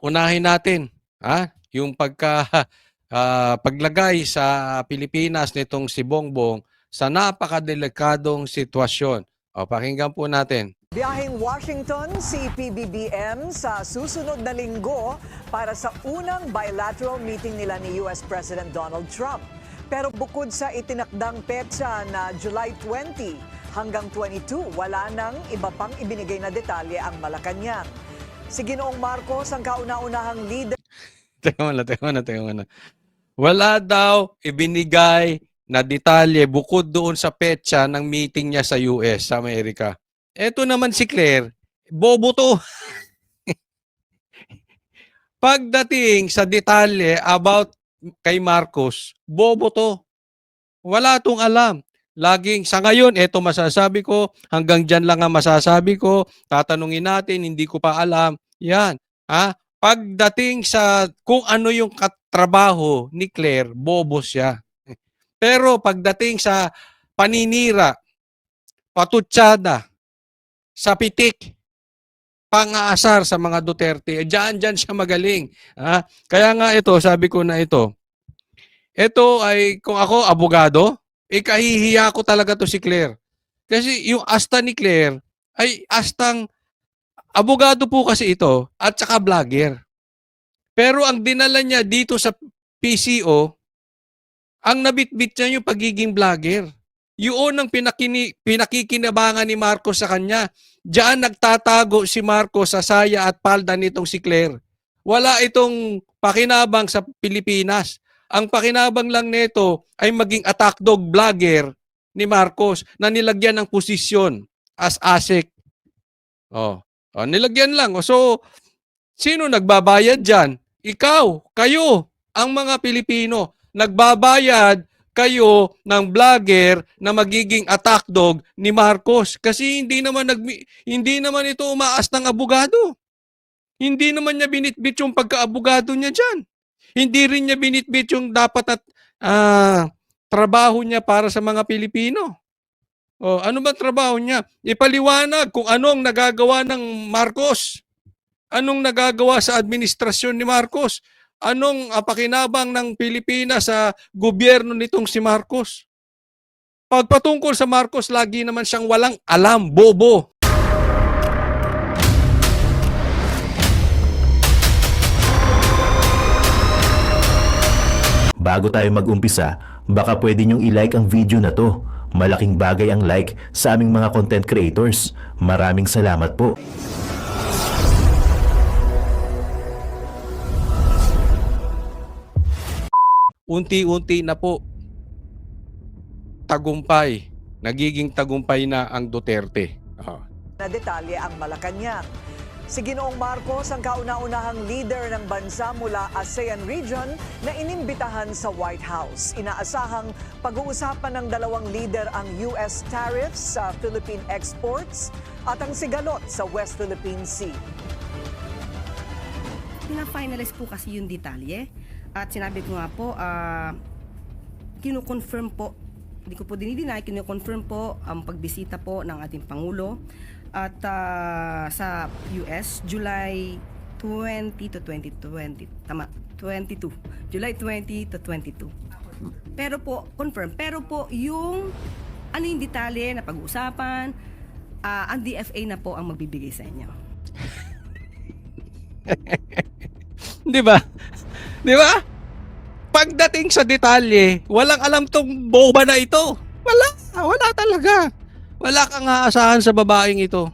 unahin natin, yung paglagay sa Pilipinas nitong si Bongbong sa napakadelikadong sitwasyon. O, pakinggan po natin. Biyaheng Washington si PBBM sa susunod na linggo para sa unang bilateral meeting nila ni US President Donald Trump. Pero bukod sa itinakdang petsa na July 20 hanggang 22, wala nang iba pang ibinigay na detalye ang Malacanang. Si Ginoong Marcos ang kauna-unahang leader. Teka muna. Wala daw ibinigay na detalye bukod doon sa petsa ng meeting niya sa US, sa Amerika. Eto naman si Claire, bobo to. Pagdating sa detalye about kay Marcos, bobo to. Wala tong alam. Laging sa ngayon, eto masasabi ko, hanggang dyan lang ang masasabi ko, tatanungin natin, hindi ko pa alam. Yan. Pagdating sa kung ano yung katrabaho ni Claire, bobo siya. Pero pagdating sa paninira, patutsada, sa pitik, pang-aasar sa mga Duterte, dyan siya magaling. Kaya nga ito, sabi ko na ito ay kung ako abogado, kahihiya ko talaga to si Claire. Kasi yung asta ni Claire ay astang abogado po kasi ito at saka vlogger. Pero ang dinala niya dito sa PCO, ang nabitbit niya yung pagiging vlogger. Yun ang pinakikinabangan ni Marcos sa kanya. Diyan nagtatago si Marcos sa saya at palda nitong si Claire. Wala itong pakinabang sa Pilipinas. Ang pakinabang lang nito ay maging attack dog vlogger ni Marcos na nilagyan ng posisyon as ASEC. Nilagyan lang. So, sino nagbabayad dyan? Ikaw, kayo, ang mga Pilipino. Nagbabayad kayo ng vlogger na magiging attack dog ni Marcos kasi hindi naman ito umaas ng abogado. Hindi naman niya binitbit yung pagkaabogado niya diyan. Hindi rin niya binitbit yung dapat at trabaho niya para sa mga Pilipino. Ano ba trabaho niya? Ipaliwanag kung anong nagagawa ng Marcos. Anong nagagawa sa administrasyon ni Marcos? Anong pakinabang ng Pilipinas sa gobyerno nitong si Marcos? Pagpatungkol sa Marcos, lagi naman siyang walang alam, bobo. Bago tayo mag-umpisa, baka pwede nyong i-like ang video na to. Malaking bagay ang like sa aming mga content creators. Maraming salamat po. Unti-unti na po nagiging tagumpay na ang Duterte. Na detalye ang Malacanang. Si Ginoong Marcos ang kauna-unahang leader ng bansa mula ASEAN region na inimbitahan sa White House. Inaasahang pag-uusapan ng dalawang leader ang US tariffs sa Philippine exports at ang sigalot sa West Philippine Sea. Pina-finalize po kasi yung detalye. At sinabi ko nga po, kino-confirm po, hindi ko po dinideny, kino-confirm po ang pagbisita po ng ating Pangulo at sa US, July 20 to 2020. Tama, 22. July 20 to 22. Pero po, confirm. Pero po, yung ano yung detalye na pag-uusapan, ang DFA na po ang magbibigay sa inyo. Di ba? Di ba? Pagdating sa detalye, walang alam tong boba na ito. Wala talaga. Wala kang aasahan sa babaeng ito.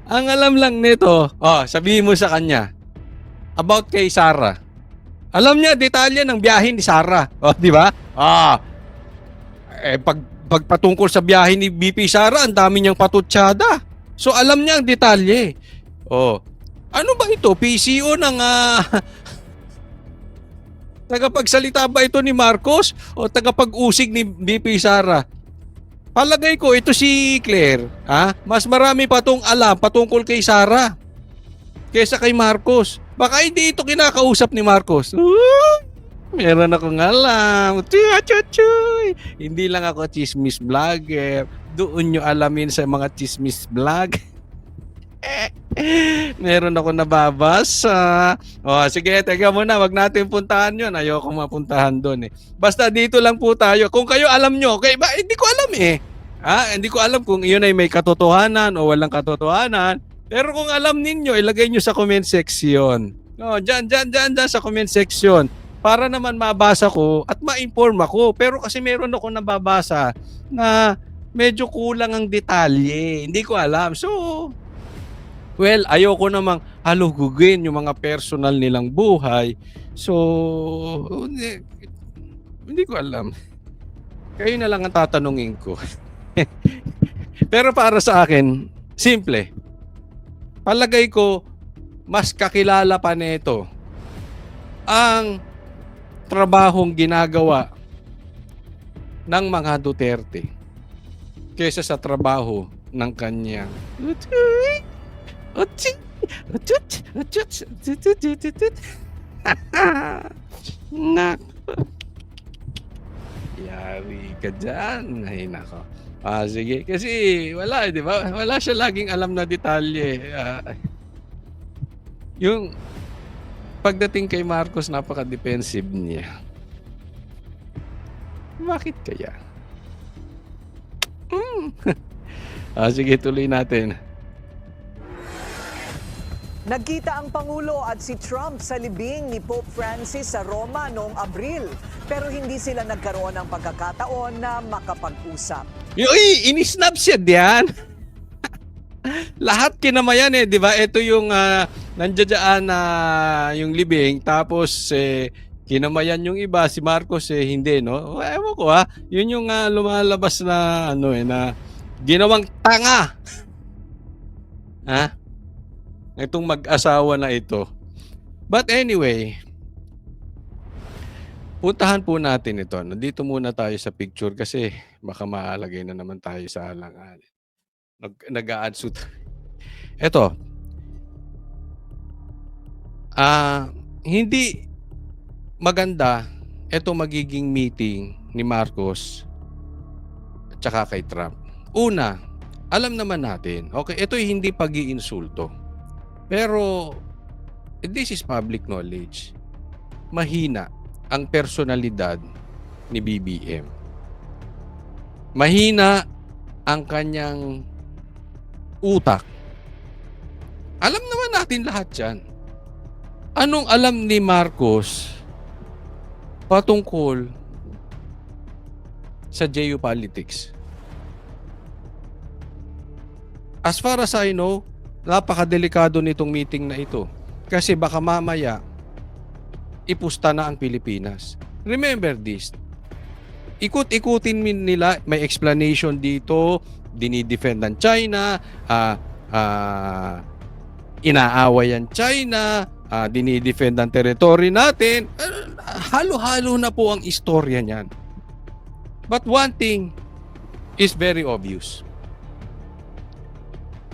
Ang alam lang nito, sabihin mo sa kanya, about kay Sarah. Alam niya detalye ng biyahe ni Sarah. Di ba? Pagpatungkol sa biyahe ni BP Sara, ang dami niyang patutsada. So alam niya ang detalye. Ano ba ito? PCO ng tagapagsalita ba ito ni Marcos o tagapag-usig ni BP Sara? Palagay ko ito si Claire, mas marami pa tong alam patungkol kay Sara kaysa kay Marcos. Baka hindi ito kinakausap ni Marcos. Meron akong alam. Chuy. Hindi lang ako chismis vlogger. Doon nyo alamin sa mga chismis vlog. Meron ako nababasa. O, sige, teka muna. Wag natin puntahan yun. Ayoko mapuntahan doon eh. Basta dito lang po tayo. Kung kayo alam nyo, okay, ba, hindi ko alam eh. Hindi ko alam kung iyon ay may katotohanan o walang katotohanan. Pero kung alam ninyo, ilagay nyo sa comment section. No, dyan sa comment section. Para naman mabasa ko at ma-inform ako. Pero kasi meron ako nababasa na medyo kulang ang detalye. Hindi ko alam. So, well, ayoko namang halugugin yung mga personal nilang buhay. So, hindi ko alam. Kayo na lang ang tatanungin ko. Pero para sa akin, simple. Palagay ko, mas kakilala pa nito ang trabahong ginagawa ng mga Duterte kaysa sa trabaho ng kanyang yari ka dyan. Ay, nako. Sige. Kasi wala, di ba? Wala siya laging alam na detalye. Yung pagdating kay Marcos, napaka-defensive niya. Bakit kaya? Sige, tuloy natin. Nagkita ang Pangulo at si Trump sa libing ni Pope Francis sa Roma noong Abril. Pero hindi sila nagkaroon ng pagkakataon na makapag-usap. Inisnap siya diyan. Lahat kinamayan eh, di ba? Ito yung nandiyan na yung libing, tapos kinamayan yung iba, si Marcos hindi, no? Ewan ko yun yung lumalabas na na ginawang tanga. Itong mag-asawa na ito. But anyway, puntahan po natin ito. Nandito muna tayo sa picture kasi baka maalagay na naman tayo sa alangan. Nag-a-add Ito. Hindi maganda ito magiging meeting ni Marcos at saka kay Trump. Una, alam naman natin, okay, ito hindi pag-iinsulto. Pero this is public knowledge. Mahina ang personalidad ni BBM. Mahina ang kanyang utak. Alam naman natin lahat yan. Anong alam ni Marcos patungkol sa geopolitics? As far as I know, napakadelikado nitong meeting na ito. Kasi baka mamaya, ipusta na ang Pilipinas. Remember this. Ikut-ikutin nila, may explanation dito, dinidefend ng China, inaaway ang China, dinidefend ang territory natin. Halo-halo na po ang istorya niyan. But one thing is very obvious.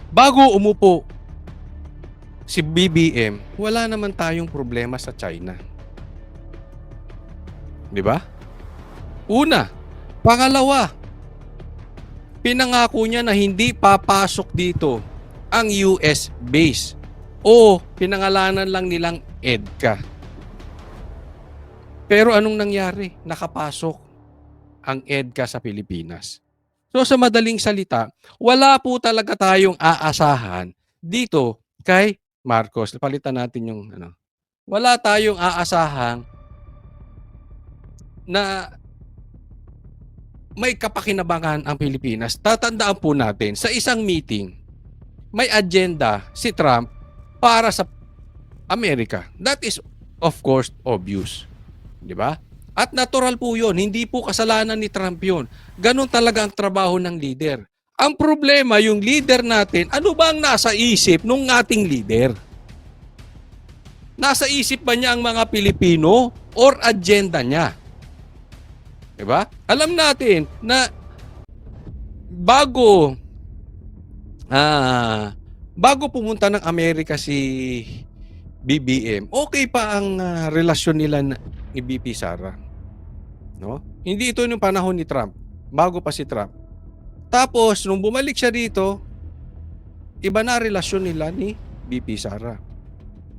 Bago umupo si BBM, wala naman tayong problema sa China. Di ba? Una. Pangalawa, pinangako niya na hindi papasok dito ang US base o pinangalanan lang nilang EDCA. Pero anong nangyari? Nakapasok ang EDCA sa Pilipinas. So sa madaling salita, wala po talaga tayong aasahan dito kay Marcos. Palitan natin yung Wala tayong aasahan na may kapakinabangan ang Pilipinas. Tatandaan po natin, sa isang meeting, may agenda si Trump para sa Amerika. That is, of course, obvious. Di ba? At natural po yun. Hindi po kasalanan ni Trump yun. Ganon talaga ang trabaho ng leader. Ang problema, yung leader natin, ano ba ang nasa isip ng ating leader? Nasa isip ba niya ang mga Pilipino or agenda niya? Diba? Alam natin na bago pumunta ng Amerika si BBM, okay pa ang relasyon nila ni BP Sara. No? Hindi ito yung panahon ni Trump. Bago pa si Trump. Tapos, nung bumalik siya dito, iba na relasyon nila ni VP Sara.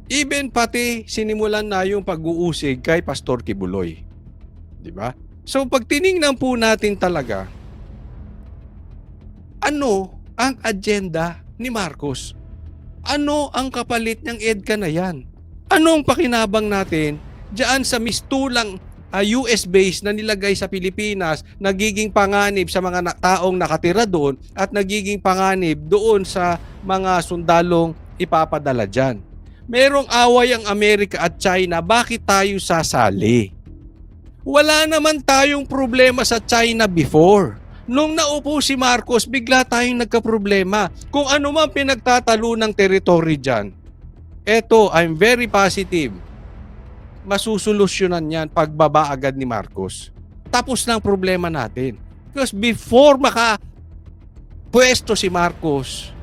Even pati sinimulan na yung pag-uusig kay Pastor Kibuloy. Di ba? So pag tiningnan po natin talaga, ano ang agenda ni Marcos? Ano ang kapalit ng EDCA na yan? Anong pakinabang natin diyan sa mistulang US base na nilagay sa Pilipinas, nagiging panganib sa mga taong nakatira doon at nagiging panganib doon sa mga sundalong ipapadala dyan. Merong away ang Amerika at China, bakit tayo sasali? Wala naman tayong problema sa China before. Nung naupo si Marcos, bigla tayong nagkaproblema. Kung ano man pinagtatalo ng territory dyan, eto, I'm very positive, masusolusyonan yan pagbaba agad ni Marcos. Tapos na ang problema natin. Because before pwesto si Marcos,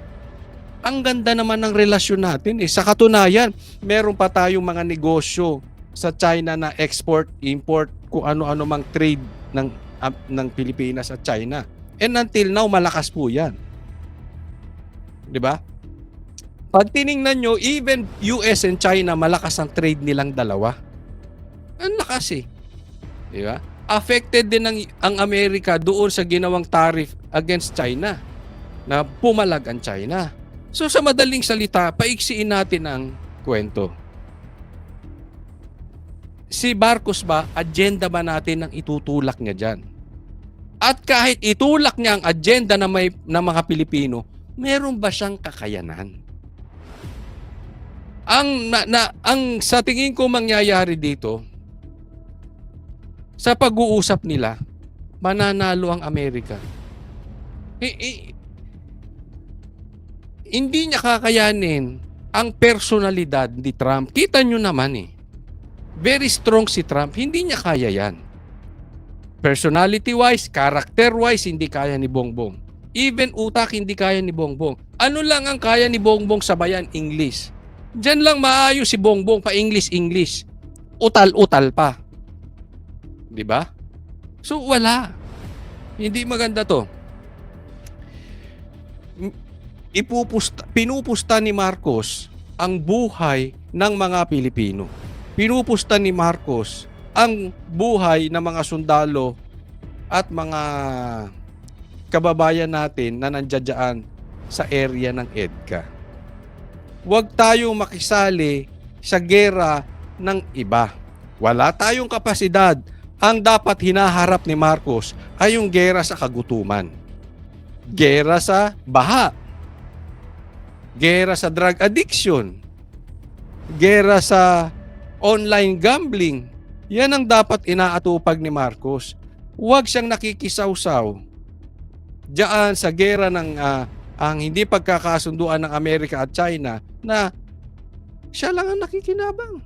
ang ganda naman ng relasyon natin. Sa katunayan, meron pa tayong mga negosyo sa China na export, import, kung ano-ano mang trade ng Pilipinas at China. And until now, malakas po yan. Di ba? Pag tiningnan nyo, even US and China, malakas ang trade nilang dalawa. Ang lakas eh. Di ba? Affected din ang Amerika doon sa ginawang tariff against China na pumalag ang China. So sa madaling salita, paiksiin natin ang kwento. Si Marcos ba, agenda ba natin ang itutulak niya dyan? At kahit itulak niya ang agenda ng mga Pilipino, meron ba siyang kakayanan? Ang sa tingin ko mangyayari dito, sa pag-uusap nila, mananalo ang Amerika. Hindi niya kakayanin ang personalidad ni Trump. Kita nyo naman eh. Very strong si Trump. Hindi niya kaya yan. Personality-wise, character-wise, hindi kaya ni Bongbong. Even utak, hindi kaya ni Bongbong. Ano lang ang kaya ni Bongbong sabayan? English. Diyan lang maayos si Bongbong pa English. Utal-utal pa. Di ba? So wala. Hindi maganda to. Pinupusta ni Marcos ang buhay ng mga Pilipino. Pinupusta ni Marcos ang buhay ng mga sundalo at mga kababayan natin na nandiyan sa area ng EDCA. Huwag tayong makisali sa gera ng iba. Wala tayong kapasidad. Ang dapat hinaharap ni Marcos ay yung gera sa kagutuman. Gera sa baha. Gera sa drug addiction. Gera sa online gambling. Yan ang dapat inaatupag ni Marcos. Huwag siyang nakikisawsaw diyan sa gera ng ang hindi pagkakasunduan ng Amerika at China na siya lang ang nakikinabang.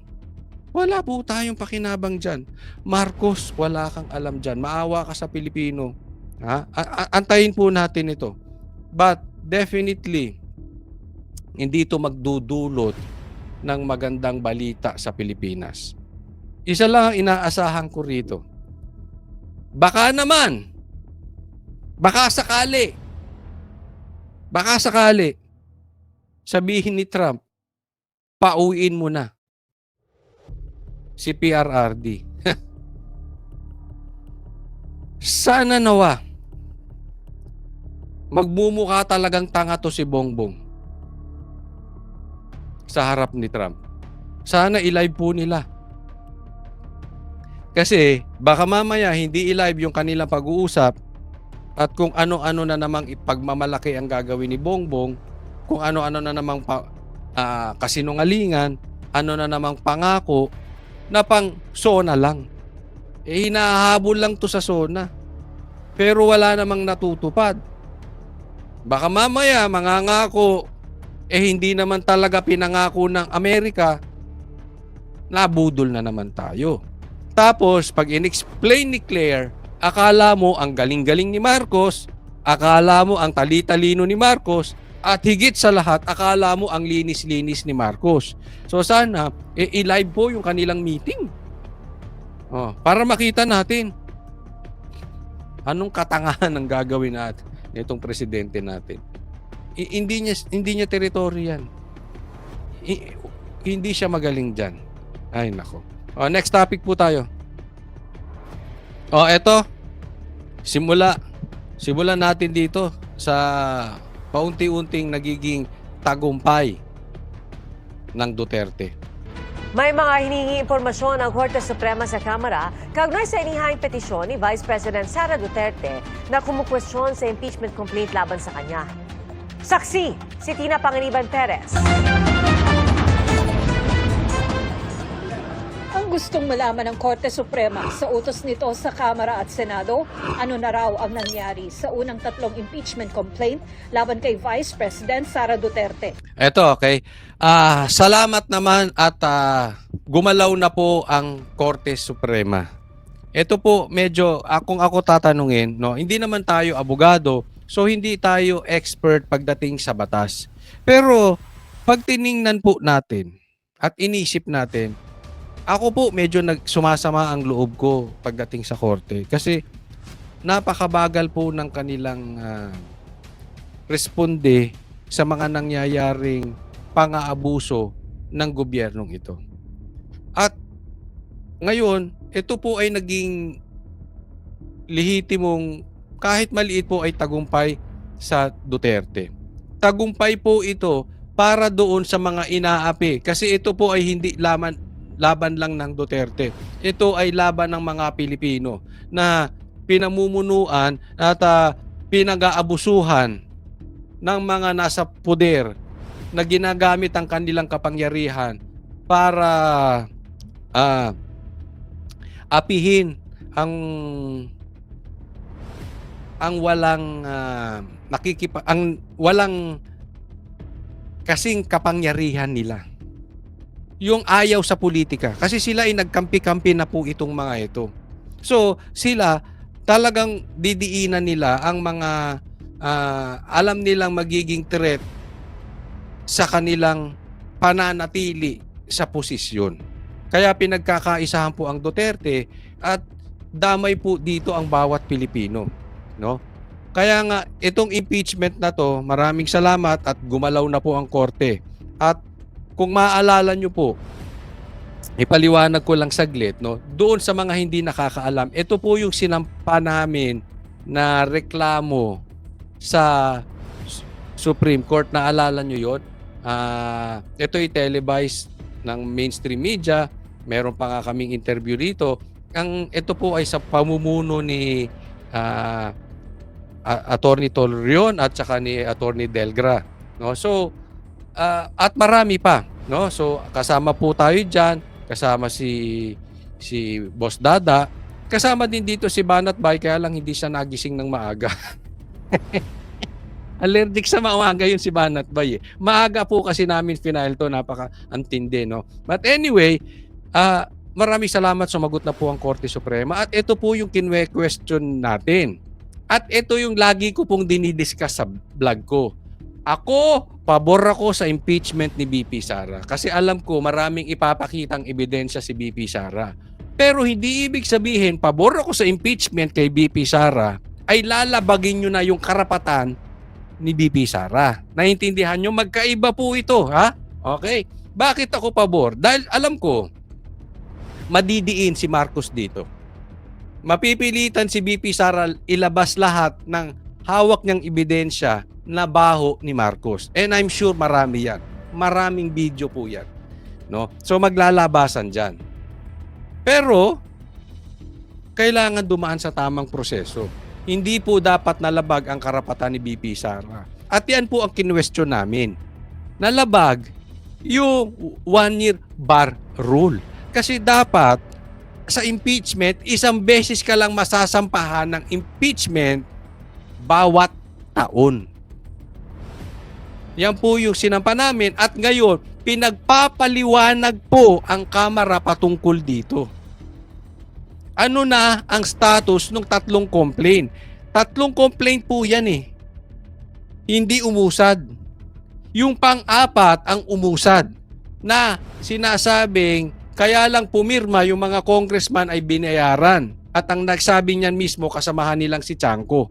Wala po tayong pakinabang dyan. Marcos, wala kang alam dyan. Maawa ka sa Pilipino. Antayin po natin ito. But definitely, hindi ito magdudulot ng magandang balita sa Pilipinas. Isa lang ang inaasahan ko rito. Baka naman, baka sakali, sabihin ni Trump, pauwiin mo na si PRRD. Sana nawa, magmumukha talagang tanga to si Bongbong sa harap ni Trump. Sana i-live po nila. Kasi baka mamaya hindi i-live yung kanilang pag-uusap at kung ano-ano na namang ipagmamalaki ang gagawin ni Bongbong, kung ano-ano na namang kasinungalingan, ano na namang pangako na pang SONA lang. Hinahabol lang to sa SONA. Pero wala namang natutupad. Baka mamaya mangangako hindi naman talaga pinangako ng Amerika, nabudol na naman tayo. Tapos, pag in-explain ni Claire, akala mo ang galing-galing ni Marcos, akala mo ang tali-talino ni Marcos, at higit sa lahat, akala mo ang linis-linis ni Marcos. So sana, i-live po yung kanilang meeting. Para makita natin anong katangahan ang gagawin natin nitong presidente natin. Hindi niya teritoryo yan. Hindi siya magaling diyan. Ay nako. Next topic po tayo. Eto. Simulan natin dito sa paunti-unting nagiging tagumpay ng Duterte. May mga hinihingi impormasyon ang Korte Suprema sa Kamara kaugnay sa inihahing petisyon ni Vice President Sara Duterte na kumukwestiyon sa impeachment complaint laban sa kanya. Saksi, si Tina Panganiban Perez. Ang gustong malaman ng Korte Suprema sa utos nito sa Kamara at Senado, ano na raw ang nangyari sa unang 3 impeachment complaint laban kay Vice President Sara Duterte. Eto, okay. Salamat naman at gumalaw na po ang Korte Suprema. Ito po medyo kung ako tatanungin, no, hindi naman tayo abogado, so hindi tayo expert pagdating sa batas. Pero pag tiningnan po natin at inisip natin, ako po medyo sumasama ang loob ko pagdating sa korte kasi napakabagal po ng kanilang responde sa mga nangyayaring pang-aabuso ng gobyernong ito. At ngayon, ito po ay naging lehitimong kahit maliit po ay tagumpay sa Duterte. Tagumpay po ito para doon sa mga inaapi kasi ito po ay hindi laban lang ng Duterte. Ito ay laban ng mga Pilipino na pinamumunuan at pinag-aabusuhan ng mga nasa poder na ginagamit ang kanilang kapangyarihan para apihin ang walang walang kasing kapangyarihan nila. Yung ayaw sa politika kasi sila ay nagkampi-kampi na po itong mga ito. So sila talagang didiinan nila ang mga alam nilang magiging threat sa kanilang pananatili sa posisyon. Kaya pinagkakaisahan po ang Duterte at damay po dito ang bawat Pilipino, no? Kaya nga itong impeachment na to, maraming salamat at gumalaw na po ang korte. At kung maaalala nyo po, ipaliwanag ko lang saglit, no? Doon sa mga hindi nakakaalam, ito po yung sinampa namin na reklamo sa Supreme Court. Naalala nyo yun? Ito ay televised ng mainstream media. Meron pa nga kaming interview rito. Ito po ay sa pamumuno ni Attorney Tolrion at saka ni Attorney Delgra, no? So at marami pa, no? So kasama po tayo diyan, kasama si Boss Dada, kasama din dito si Banat Bay, kaya lang hindi siya nagising ng maaga. Allergic sa maaga yun si Banat Bay. Maaga po kasi namin final to, napaka-antindi, no? But anyway, maraming salamat, sumagot na po ang Korte Suprema at ito po yung kinwe-question natin. At ito yung lagi ko pong dinidiscuss sa vlog ko. Ako, pabor ako sa impeachment ni BP Sara kasi alam ko maraming ipapakitang ebidensya si BP Sara. Pero hindi ibig sabihin pabor ako sa impeachment kay BP Sara ay lalabagin nyo na yung karapatan ni BP Sara. Naintindihan nyo? Magkaiba po ito, ha? Okay? Bakit ako pabor? Dahil alam ko, madidiin si Marcos dito. Mapipilitan si BP Sara ilabas lahat ng hawak niyang ebidensya na baho ni Marcos. And I'm sure marami yan. Maraming video po yan, no? So maglalabasan dyan. Pero, kailangan dumaan sa tamang proseso. Hindi po dapat nalabag ang karapatan ni BP Sara. At yan po ang kinwestiyon namin. Nalabag yung 1-year bar rule. Kasi dapat sa impeachment, isang beses ka lang masasampahan ng impeachment bawat taon. Yan po yung sinampa namin at ngayon, pinagpapaliwanag po ang Kamara patungkol dito. Ano na ang status ng 3 complaint? 3 complaint po yan eh. Hindi umusad. Yung pang-4 ang umusad na sinasabing kaya lang pumirma yung mga congressman ay binayaran at ang nagsabi niyan mismo kasamahan nilang si Chanco.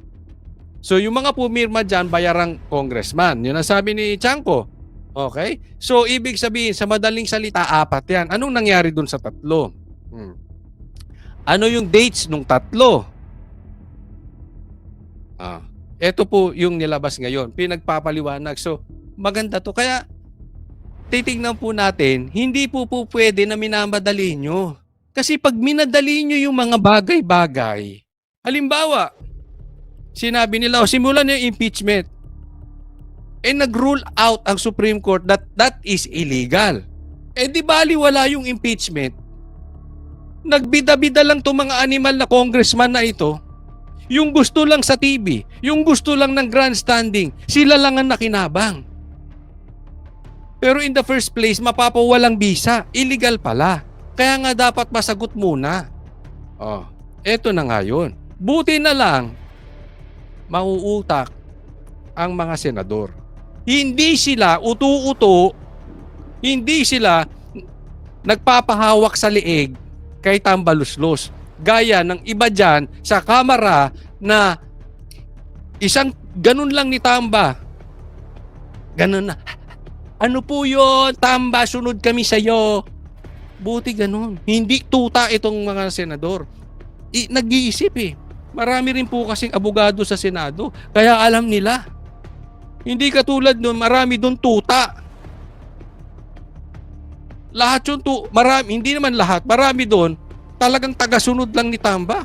So yung mga pumirma dyan, bayarang congressman. Yun ang sabi ni Chanco. Okay? So ibig sabihin, sa madaling salita, 4 yan. Anong nangyari dun sa 3? Ano yung dates nung 3? Ito po yung nilabas ngayon. Pinagpapaliwanag. So maganda to. Kaya titignan po natin, hindi po pwede na minamadali nyo. Kasi pag minadali nyo yung mga bagay-bagay, halimbawa, sinabi nila, simulan na yung impeachment. Nag-rule out ang Supreme Court that that is illegal. Di bali wala yung impeachment. Nagbida-bida lang itong mga animal na congressman na ito. Yung gusto lang sa TV, yung gusto lang ng grandstanding, sila lang ang nakinabang. Pero in the first place, mapapawalang bisa. Illegal pala. Kaya nga dapat masagot muna. Eto na nga yun. Buti na lang, mauutak ang mga senador. Hindi sila utu-uto, hindi sila nagpapahawak sa liig kay tambaluslos. Gaya ng iba dyan sa Kamara na isang ganun lang ni Tamba. Ganun na. Ano po yun? Tamba, sunod kami sa'yo. Buti ganun. Hindi tuta itong mga senador. Nag-iisip eh. Marami rin po kasing abogado sa Senado. Kaya alam nila. Hindi katulad nun, marami doon tuta. Lahat yun marami, hindi naman lahat. Marami doon, talagang tagasunod lang ni Tamba.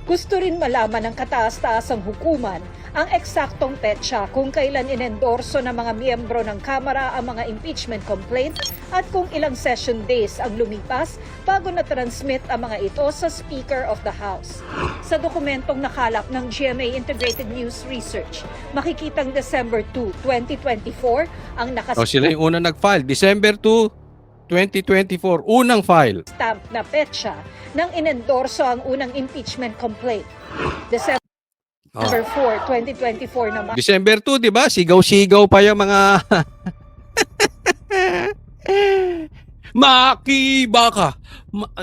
Gusto rin malaman ng kataas-taasang hukuman ang eksaktong petsa kung kailan inendorso ng mga miyembro ng Kamara ang mga impeachment complaint at kung ilang session days ang lumipas bago na-transmit ang mga ito sa Speaker of the House. Sa dokumentong nakalap ng GMA Integrated News Research, makikitang December 2, 2024 ang Sila yung unang nag-file. December 2, 2024, unang file. stamp na petsa nang inendorso ang unang impeachment complaint. December 4, 2024 naman. December 2, di ba? Sigaw-sigaw pa yung mga makibaka.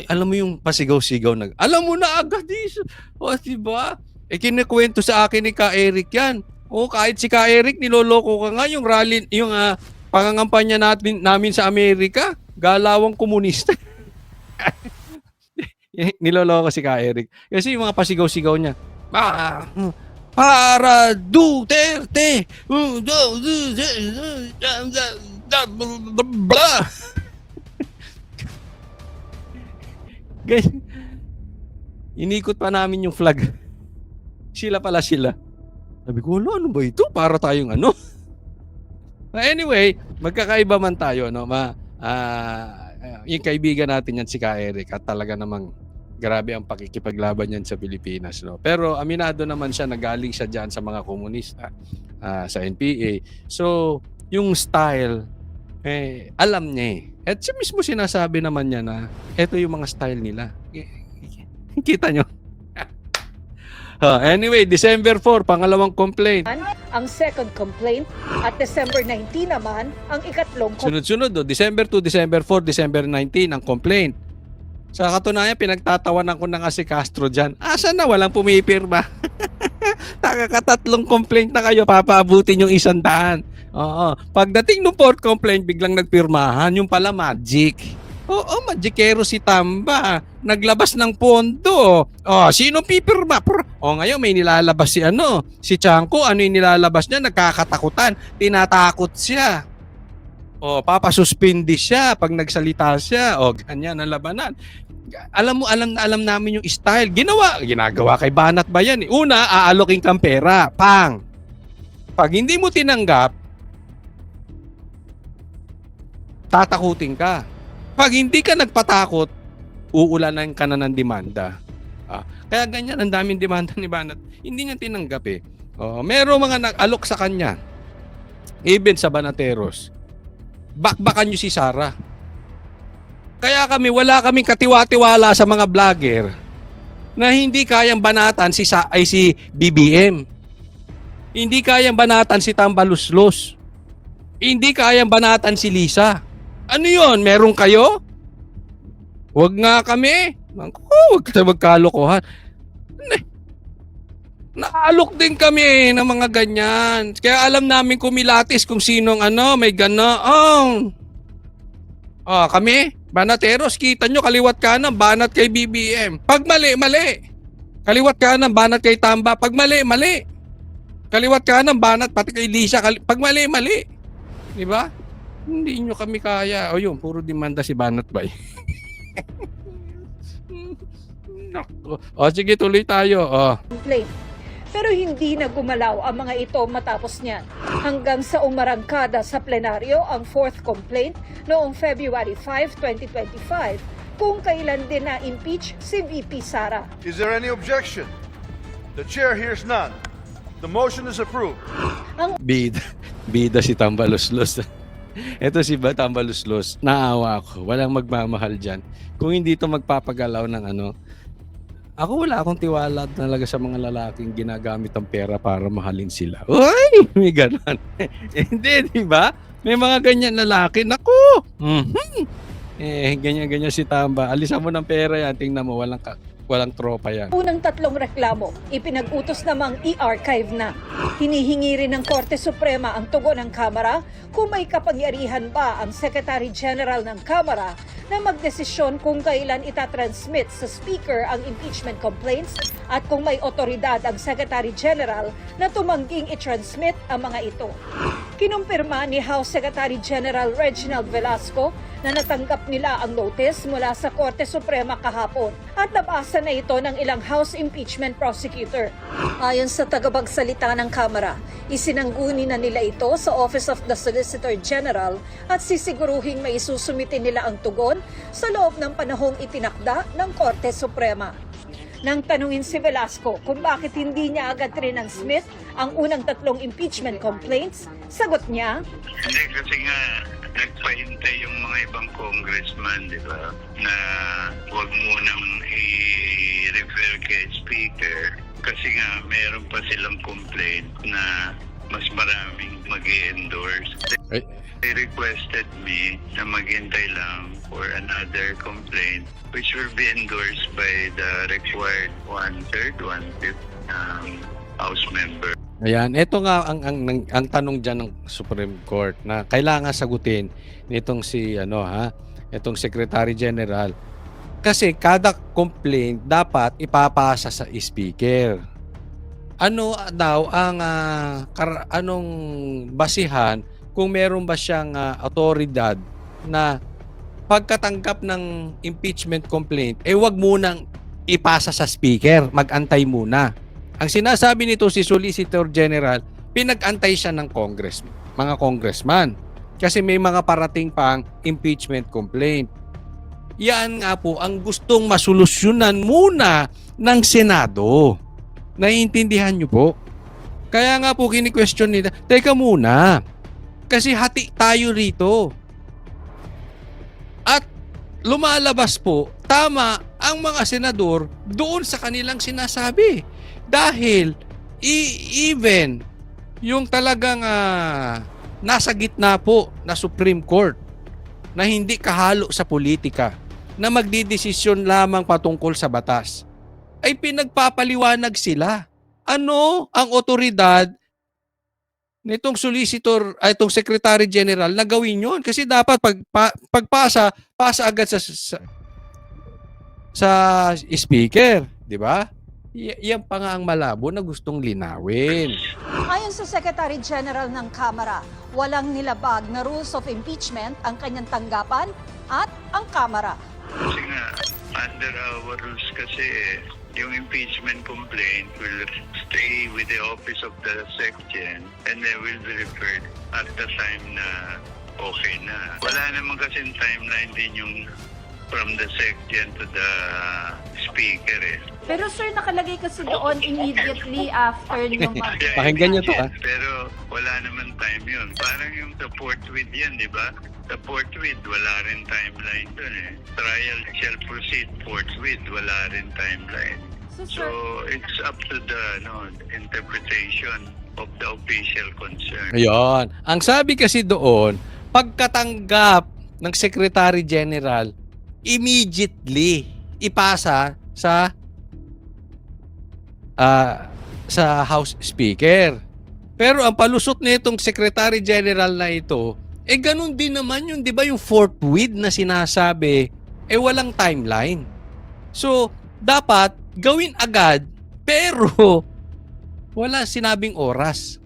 Alam mo yung pasigaw-sigaw na. Alam mo na agad di ba? Kinikwento sa akin ni Ka Eric yan. Kahit si Ka Eric niloloko ka nga yung rally, yung pangangampanya namin sa Amerika, galawang komunista. Niloloko si Ka Eric. Kasi yung mga pasigaw-sigaw niya. Para Duterte. Inikot pa namin yung flag. Sila pala sila. Sabi ko, ano ba ito? Para tayong ano? Anyway, magkakaiba man tayo, no? Yung kaibigan natin yan si Ka Eric at talaga namang grabe ang pakikipaglaban yan sa Pilipinas, no? Pero aminado naman siya, nagaling siya dyan sa mga komunista, sa NPA. So, yung style, alam niya eh. At siya mismo sinasabi naman niya na eto yung mga style nila. Kita nyo? Anyway, December 4, pangalawang complaint. Ang second complaint at December 19 naman ang ikatlong Sunod-sunod, December 2, December 4, December 19 ang complaint. Sa katunayan, pinagtatawanan ko na nga si Castro dyan. Asan na? Walang pumipirma. Nakakatatlong complaint na kayo, papaabutin yung 100. Oo. Pagdating ng 4th complaint, biglang nagpirmahan. Yung pala magic. Oo, magikero si Tamba. Naglabas ng pondo. Sino pipirma? Ngayon may nilalabas si Chanco. Ano yung nilalabas niya? Nagkakatakutan. Tinatakot siya. Papasuspindi siya pag nagsalita siya. Ganyan ang labanan. Alam namin yung style. Ginagawa kay Banat ba yan? Una, aaloking kang pera. Pang. Pag hindi mo tinanggap, tatakutin ka. Pag hindi ka nagpatakot, uulanan ka na ng demanda. Kaya ganyan, ang daming demanda ni Banat. Hindi niya tinanggap eh. Merong mga nag-alok sa kanya. Even sa Banateros. Bakbakan nyo si Sara. Kaya wala kaming katiwa-tiwala sa mga vlogger na hindi kayang banatan si BBM. Hindi kayang banatan si Tambaluslos. Hindi kayang banatan si Lisa. Ano yon? Meron kayo? Huwag nga kami. Huwag tayo magkalokohan. Naalok din kami ng mga ganyan. Kaya alam namin kumilatis kung sinong may ganoon. Kami, banateros, kita nyo, kaliwat kanan, banat kay BBM. Pag mali, mali. Kaliwat kanan, banat kay Tamba. Pag mali, mali. Kaliwat kanan, banat pati kay Lisa. Pag mali, mali. Diba? Hindi nyo kami kaya. O yun, puro demanda si Banat Bay. Nako. Sige, tuloy tayo. complaint. Pero hindi na gumalaw ang mga ito matapos niyan. Hanggang sa umarangkada sa plenaryo ang fourth complaint noong February 5, 2025 kung kailan din na-impeach si VP Sara. Is there any objection? The chair hears none. The motion is approved. Bida si Tambaluslos. Ito si Tambaluslos. Naawa ako. Walang magmamahal dyan. Kung hindi ito magpapagalaw ng ako wala akong tiwala talaga sa mga lalaking ginagamit ang pera para mahalin sila. Uy! May ganon. Hindi, di ba? May mga ganyan lalaki. Naku! Ganyan-ganyan si Tamba. Alisan mo ng pera yan. Tingnan mo, walang tropa yan. Unang tatlong reklamo, ipinag-utos namang i-archive na. Hinihingi rin ng Korte Suprema ang tugon ng Kamara kung may kapangyarihan ba ang Secretary General ng Kamara na magdesisyon kung kailan itatransmit sa Speaker ang impeachment complaints at kung may otoridad ang Secretary General na tumangging i-transmit ang mga ito. Kinumpirma ni House Secretary General Reginald Velasco na natanggap nila ang notice mula sa Korte Suprema kahapon at nabasa na ito ng ilang House impeachment prosecutor. Ayon sa tagapagsalita ng Kamara, isinangguni na nila ito sa Office of the Solicitor General at sisiguruhing may isusumitin nila ang tugon sa loob ng panahong itinakda ng Korte Suprema. Nang tanungin si Velasco kung bakit hindi niya agad transmit ang unang tatlong impeachment complaints, sagot niya, Hindi kasi nga nagpahintay yung mga ibang congressman, di ba, na huwag munang i-refer kay Speaker kasi nga meron pa silang complaint na mas maraming mag-i-endorse. They requested me na maghintay lang for another complaint which will be endorsed by the required 1/3, 1/5 House member. Ayan, ito nga ang tanong diyan ng Supreme Court na kailangan sagutin nitong itong Secretary General. Kasi kada complaint dapat ipapasa sa Speaker. Ano daw ang anong basihan kung meron ba siyang otoridad na pagkatanggap ng impeachment complaint, wag munang ipasa sa Speaker, mag-antay muna. Ang sinasabi nito si Solicitor General, pinag-antay siya ng mga congressman. Kasi may mga parating pang impeachment complaint. Yan nga po ang gustong masolusyonan muna ng Senado. Naiintindihan niyo po? Kaya nga po kini-question nila, teka muna, kasi hati tayo rito. At lumalabas po, tama ang mga senador doon sa kanilang sinasabi. Dahil even yung talagang nasa gitna po na Supreme Court na hindi kahalo sa politika, na magdidesisyon lamang patungkol sa batas, ay pinagpapaliwanag sila. Ano ang otoridad nitong itong Secretary General na gawin yun? Kasi dapat pasa agad sa Speaker, di ba? Yan pa nga ang malabo na gustong linawin. ayon sa Secretary General ng Kamara, walang nilabag na rules of impeachment ang kanyang tanggapan at ang Kamara. Kasi nga, under our rules kasi, yung impeachment complaint will stay with the office of the SecGen and then will be referred at the time na okay na. Wala naman kasing timeline din yung from the SecGen to the Speaker eh. Pero sir, nakalagay kasi doon immediately after nung Pakinggan niyo to, ha? Pero wala naman time yun. Parang yung sa forthwith yan, di ba? Sa forthwith, wala rin timeline dun eh. Trial shall proceed forthwith, wala rin timeline. So it's up to the interpretation of the official concern. Ayun. Ang sabi kasi doon, pagkatanggap ng Secretary General, immediately ipasa sa sa House Speaker. Pero ang palusot nitong Secretary General na ito, ganun din naman yung, di ba, yung forthwith na sinasabi, walang timeline. So, dapat gawin agad, pero wala sinabing oras.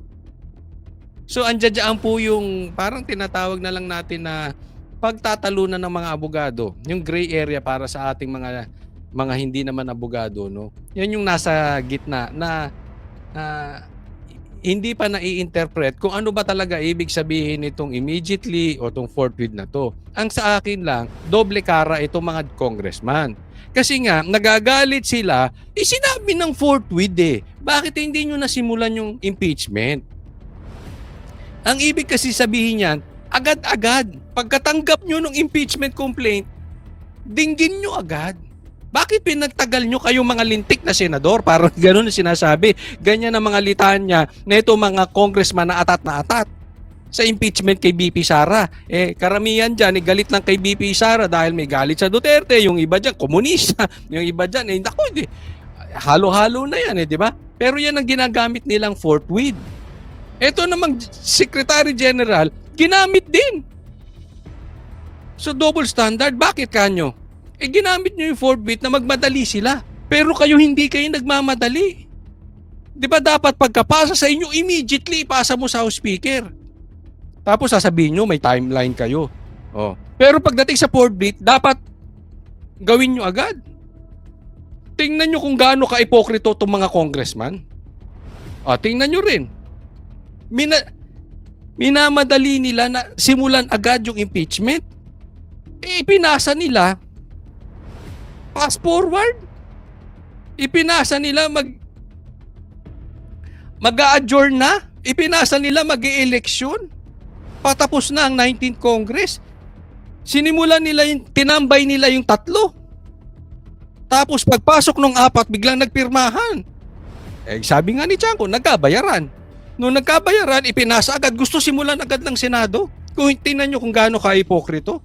So, andyan po yung parang tinatawag na lang natin na pagtatalunan ng mga abogado, yung gray area para sa ating mga hindi naman abogado, no? Yan yung nasa gitna na hindi pa nai-interpret kung ano ba talaga ibig sabihin nitong immediately o itong forthwith na to. Ang sa akin lang, doble kara itong mga congressman. Kasi nga, nagagalit sila, sinabi ng forthwith Bakit hindi nyo nasimulan yung impeachment? Ang ibig kasi sabihin yan, agad-agad. Pagkatanggap nyo ng impeachment complaint, dinggin nyo agad. Bakit pinagtagal nyo kayong mga lintik na senador? Parang gano'n sinasabi. Ganyan ang mga litanya na ito mga congressman na atat sa impeachment kay BP Sara. Karamihan dyan, galit lang kay BP Sara dahil may galit sa Duterte. Yung iba dyan, komunista. Yung iba dyan, halo-halo na yan, di ba? Pero yan ang ginagamit nilang forthwith. Ito namang Secretary General, ginamit din. So double standard, bakit kanyo? Ginamit nyo yung forthwith na magmadali sila. Pero hindi kayo nagmamadali. Di ba dapat pagkapasa sa inyo, immediately ipasa mo sa House Speaker. Tapos sasabihin nyo, may timeline kayo. Pero pagdating sa forthwith, dapat gawin nyo agad. Tingnan nyo kung gaano ka-ipokrito itong mga congressman. Tingnan nyo rin. Minamadali nila na simulan agad yung impeachment. Ipinasa nila fast forward. Ipinasa nila mag-a-adjourn na. Ipinasa nila mag-e-eleksyon. Patapos na ang 19th Congress. Sinimulan nila tinambay nila yung 3. Tapos pagpasok ng 4, biglang nagpirmahan. Sabi nga ni Chanco, nagkabayaran. Nung nagkabayaran, ipinasa agad. Gusto simulan agad ng Senado. Kung tingnan nyo kung gaano ka-hipokrito.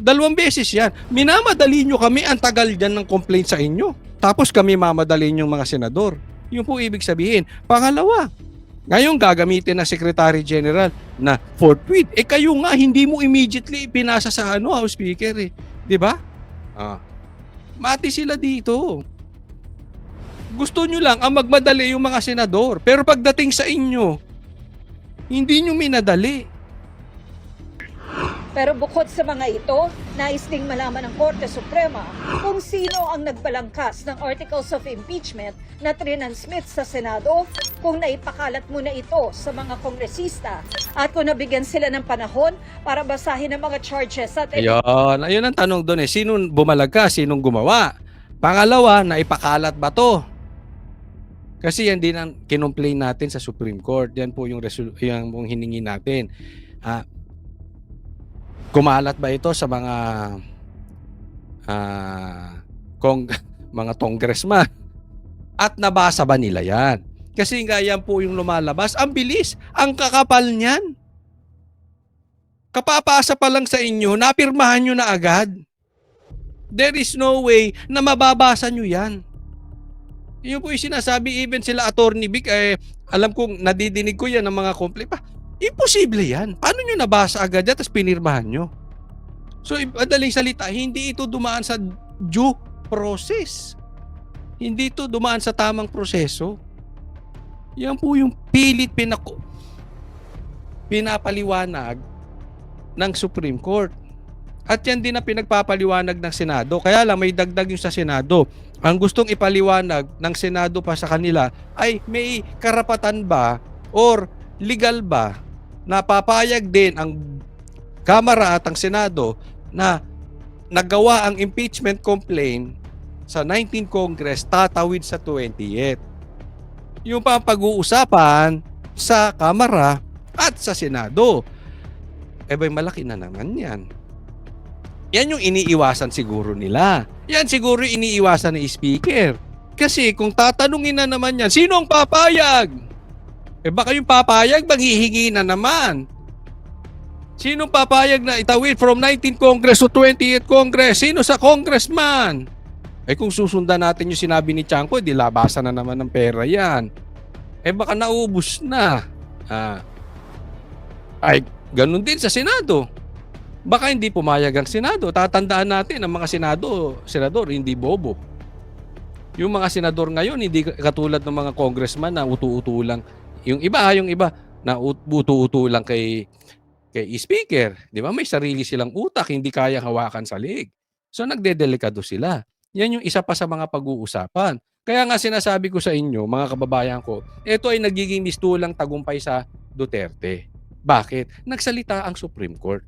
2 beses yan. Minamadali nyo kami, ang tagal dyan ng complaint sa inyo. Tapos kami mamadali yung mga senador. Yun po ibig sabihin. Pangalawa, ngayon gagamitin ng Secretary General na forthwith. Kayo nga, hindi mo immediately pinasa sa House Speaker. Di ba? Mati sila dito. Gusto nyo lang ang magmadali yung mga senador. Pero pagdating sa inyo, hindi nyo minadali. Pero bukod sa mga ito, nais ding malaman ng Korte Suprema kung sino ang nagbalangkas ng Articles of Impeachment na trinansmit sa Senado, kung naipakalat muna ito sa mga kongresista at kung nabigyan sila ng panahon para basahin ang mga charges at Ayun ang tanong doon sino bumalagkas, sinong gumawa? Pangalawa, naipakalat ba to? Kasi yan din ang kinomplain natin sa Supreme Court. Yan po yung hiningi natin. Kumalat ba ito sa mga mga congressman? At nabasa ba nila yan? Kasi nga yan po yung lumalabas. Ang bilis, ang kakapal niyan. Kapapasa pa lang sa inyo, napirmahan nyo na agad. There is no way na mababasa nyo yan. Yun po yung sinasabi, even sila Attorney Vic, alam kong nadidinig ko yan ng mga complaint pa. Imposible yan. Paano nyo nabasa agad yan tapos pinirmahan nyo? So, madaling salita, hindi ito dumaan sa due process. Hindi ito dumaan sa tamang proseso. Yan po yung pilit pinapaliwanag ng Supreme Court. At yan din na pinagpapaliwanag ng Senado. Kaya lang may dagdag yung sa Senado. Ang gustong ipaliwanag ng Senado pa sa kanila ay may karapatan ba or legal ba na papayag din ang Kamara at ang Senado na nagawa ang impeachment complaint sa 19th Congress tatawid sa 20th. Yung pa ang pag-uusapan sa Kamara at sa Senado. Bay malaki na naman yan. Yan yung iniiwasan siguro nila. Yan siguro iniiwasan ni Speaker. Kasi kung tatanungin na naman yan, sino ang papayag? Baka yung papayag, maghihingi na naman. Sino papayag na itawid from 19th Congress to 20th Congress? Sino sa congressman? Kung susundan natin yung sinabi ni Chanco, di labasan na naman ng pera yan. baka naubos na. Ay, ganun din sa Senado. Baka hindi pumayag ang Senado. Tatandaan natin ang mga senador, hindi bobo. Yung mga senador ngayon, hindi katulad ng mga congressman na utu-utu lang. Yung iba na utu-utu lang kay speaker. Di ba? May sarili silang utak, hindi kaya hawakan sa leeg. So, nagdedelikado sila. Yan yung isa pa sa mga pag-uusapan. Kaya nga sinasabi ko sa inyo, mga kababayan ko, ito ay nagiging mistulang tagumpay sa Duterte. Bakit? Nagsalita ang Supreme Court.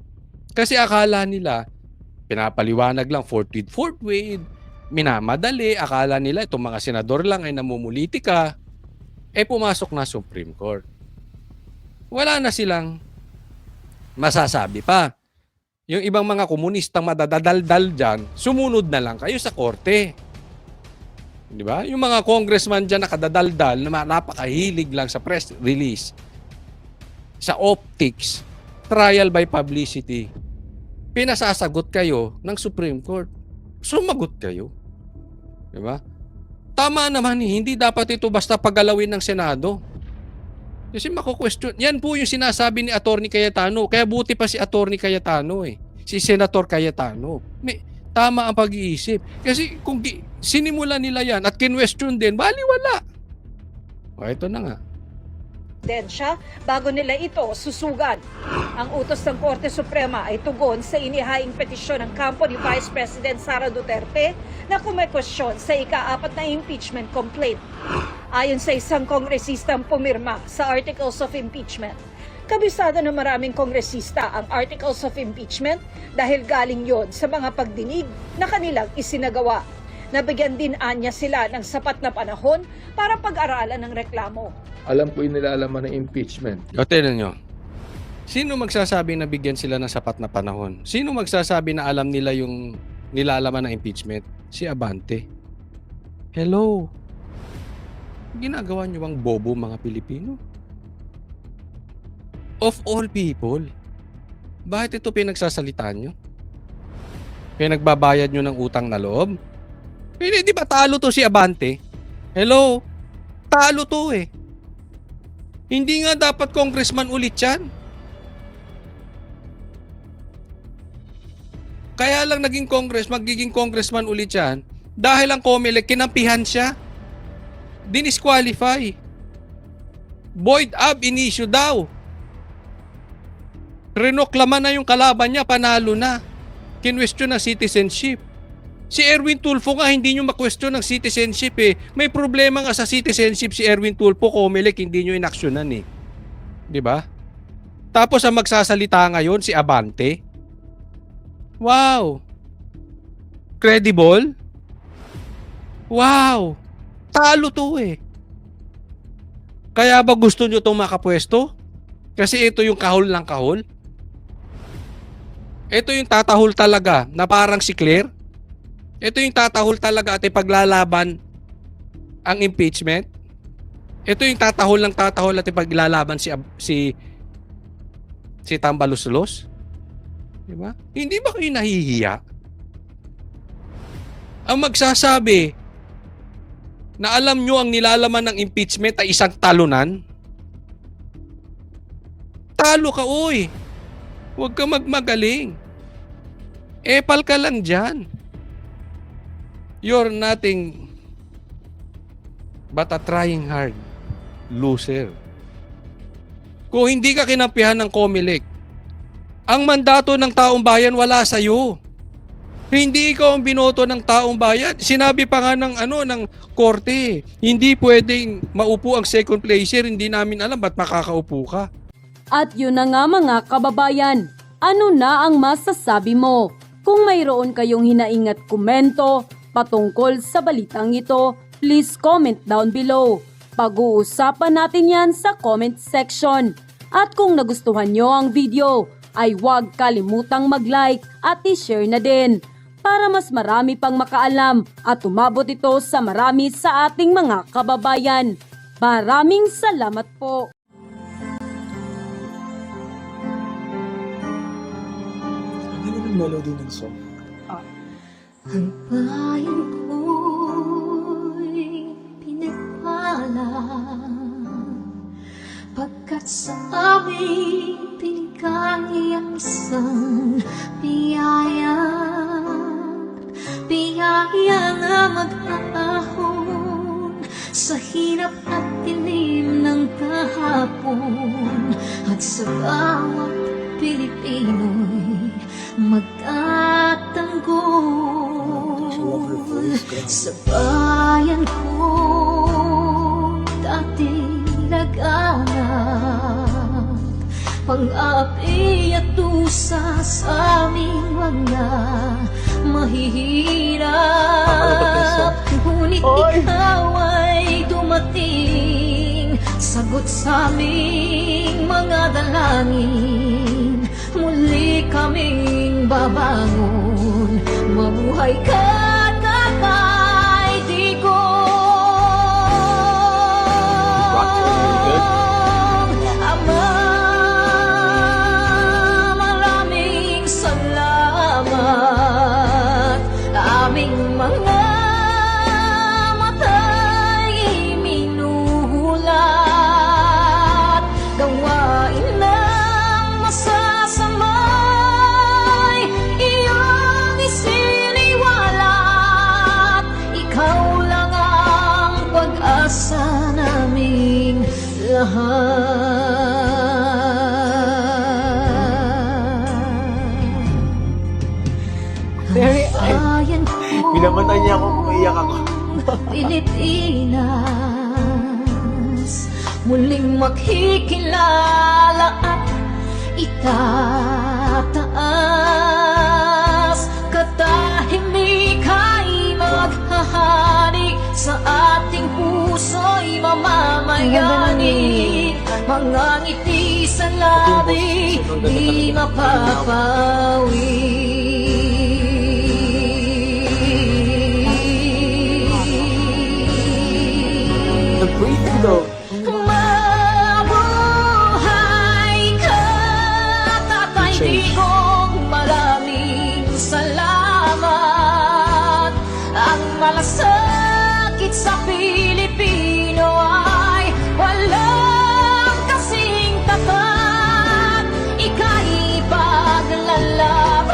Kasi akala nila, pinapaliwanag lang fourth with, minamadali, akala nila itong mga senador lang ay namumulitika, pumasok na Supreme Court. Wala na silang masasabi pa. Yung ibang mga komunistang madadaldal dyan, sumunod na lang kayo sa korte. Di ba? Yung mga congressman dyan nakadadaldal, na napakahilig lang sa press release, sa optics, trial by publicity, pinasasagot kayo ng Supreme Court. Sumagot kayo. Di ba? Tama naman, hindi dapat ito basta pagalawin ng Senado. Kasi mako-question. Yan po yung sinasabi ni Attorney Cayetano. Kaya buti pa si Attorney Cayetano si Senator Cayetano. Tama ang pag-iisip. Kasi kung sinimula nila yan at kinwestiyon din, baliwala. Ito na nga. Bago nila ito susugan. Ang utos ng Korte Suprema ay tugon sa inihaing petisyon ng kampo ni Vice President Sara Duterte na kumekwestiyon sa ika-4 na impeachment complaint. Ayon sa isang kongresistang pumirma sa Articles of Impeachment, kabisado ng maraming kongresista ang Articles of Impeachment dahil galing yon sa mga pagdinig na kanilang isinagawa. Nabigyan din anya sila ng sapat na panahon para pag-aralan ng reklamo. Alam ko yung nilalaman ng impeachment. O, tignan nyo. Sino magsasabi na bigyan sila ng sapat na panahon? Sino magsasabi na alam nila yung nilalaman ng impeachment? Si Abante. Hello. Ginagawa nyo bang bobo mga Pilipino? Of all people. Bakit ito pinagsasalitaan nyo? Pinagbabayad nyo ng utang na loob? Di ba talo to si Abante? Hello? Talo to Hindi nga dapat congressman ulit yan. Kaya lang magiging congressman ulit yan dahil ang COMELEC kinampihan siya. Dinisqualify. Void ab initio daw. Renoklaman na yung kalaban niya, panalo na. Kinwestiyon ng citizenship. Si Erwin Tulfo nga hindi nyo ma-question ng citizenship May problema nga sa citizenship si Erwin Tulfo, COMELEC hindi nyo inaksyonan Di ba? Tapos ang magsasalita ngayon si Abante. Wow! Credible? Wow! Talo to Kaya ba gusto nyo itong makapwesto? Kasi ito yung kahol ng kahol? Ito yung tatahol talaga na parang si Claire? Ito yung tatahol talaga at ipaglalaban ang impeachment? Ito yung tatahol at ipaglalaban si Tambaluslos? Di ba? Hindi ba kayo nahihiya? Ang magsasabi na alam nyo ang nilalaman ng impeachment ay isang talunan? Talo ka, oy! Huwag ka magmagaling. Epal ka lang dyan. You're nothing but a trying hard loser. Kung hindi ka kinampihan ng COMELEC, ang mandato ng taong bayan wala sa'yo. Hindi ikaw ang binoto ng taong bayan. Sinabi pa nga ng korte, hindi pwedeng maupo ang second placer, hindi namin alam ba't makakaupo ka. At yun na nga mga kababayan, ano na ang masasabi mo? Kung mayroon kayong hinaingat komento patungkol sa balitang ito, please comment down below. Pag-uusapan natin yan sa comment section. At kung nagustuhan nyo ang video, ay huwag kalimutang mag-like at i-share na din para mas marami pang makaalam at umabot ito sa marami sa ating mga kababayan. Maraming salamat po! Melody ng song. Ang bayan ko'y pinagpala Pagkat sa amin binigay ang isang biyaya, biyaya na mag-aahon sa hirap at dilim ng kahapon, at sa bawat Pilipino'y magtatanggol. Sa bayan ko dating laganap, pang-api at tusa sa aming mga mahihirap. Ngunit ikaw ay dumating, sagot sa aming mga dalangin. Muli kaming babangon, mabuhay ka, Tatay Digong. Ama, maraming salamat. Aming mga mata'y minuhulat, gawain ng masasamay iyong isiniwalat. Ikaw lang ang pag-asa naming lahat. Pinamatay niya ako, umiiyak ako. Pilipinas, muling makikilala at itataas. Katahimik ay maghahari, sa ating puso'y mamamayani. Mga ngiti sa labi, di mapapawi. Mabuhay ka, Tatay Digong, maraming salamat. Ang malasakit sa Pilipino ay walang kasing tapat. Ika'y paglalaban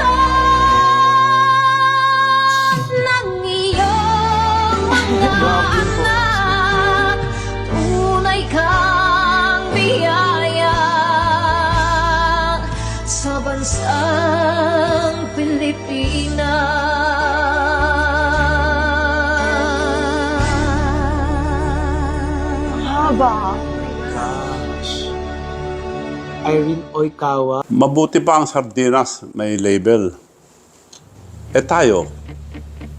ng iyong mga anak. Tunay kang biyaya sa bansang Pilipinas. Haba. Irene Oikawa. Mabuti pa ang sardinas, may label. Eh tayo,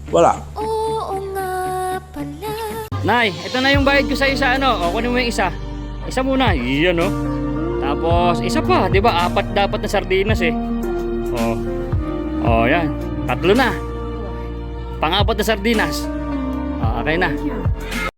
wala. Oo nga pala. Nay, ito na yung bayad ko sa isa, ano? O, kunin mo yung isa. Isa muna, iyan, no? Tapos, isa pa, di ba? 4 dapat na sardinas, eh. O, yan. 3 na. Pang-4 na sardinas. O, okay na.